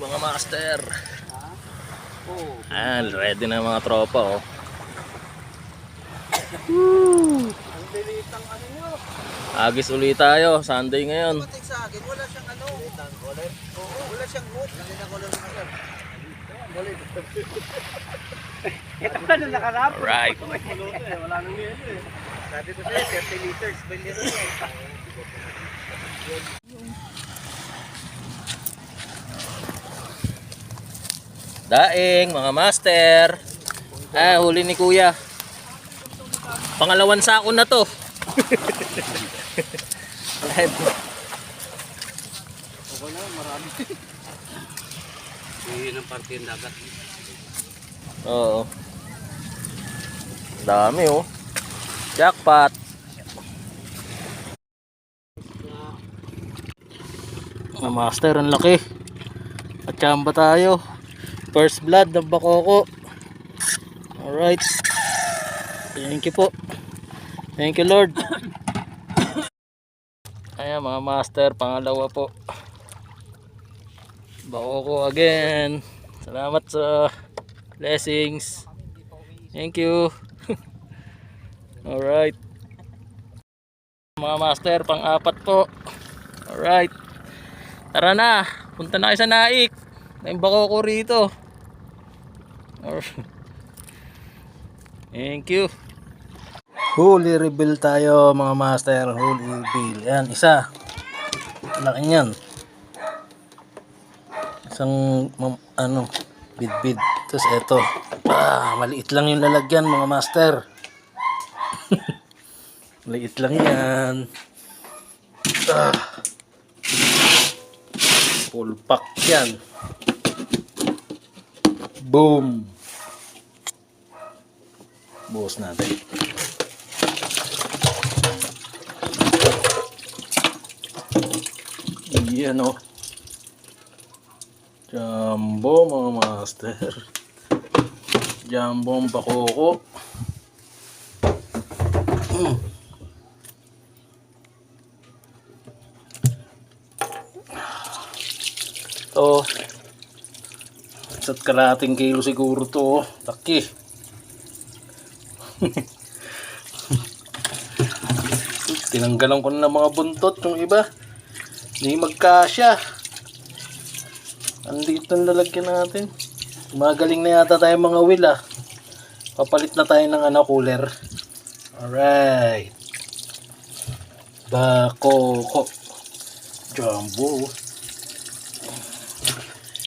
mga master. Ayan, ready na mga tropa, oh. Woo! Ang dilitang ano nyo. Agis ulit tayo, Sunday ngayon. Pati sa akin, wala siyang ano. Dilitang color? Oo, wala siyang hood. Dilitang color na color. Ito ka na nakarap. Alright. Wala nang yelo eh. Sabi ko sa'yo, 30 liters. Bilhin ito eh. Daing, mga master. Ah, huli ni kuya. Pangalawang sako na to. Okay na, marami. Yun ang parte ng dagat. Oo. Dami, oh. Jackpot. Mga master, ang laki. Patsamba tayo. First blood ng bakoko. Alright. Thank you po. Thank you, Lord. Ayan mga master, pangalawa po. Bakoko again. Salamat sa blessings. Thank you. Alright. Mga master, pang-apat po. Alright. Tara na. Punta na kayo sa Naik. May bakoko rito. Thank you. Huli reveal tayo mga master. Huli reveal. Yan, isa. Laki niyan. Isang ano, bid-bid. Tapos eto. Maliit lang yung lalagyan mga master. Maliit lang yan. Full pack yan. Boom. Buhos natin. Yan o. Jumbo mga master. Jumbo ang bakoko. Ito. Isa't kalahating kilo siguro to. Laki. Tinanggalan ko na ng mga buntot yung iba. Hindi magkasya. Andito ang lalagyan natin. Magaling na yata tayo mga wheel ah. Papalit na tayo ng ano, cooler. Alright. Bakoko. Jumbo.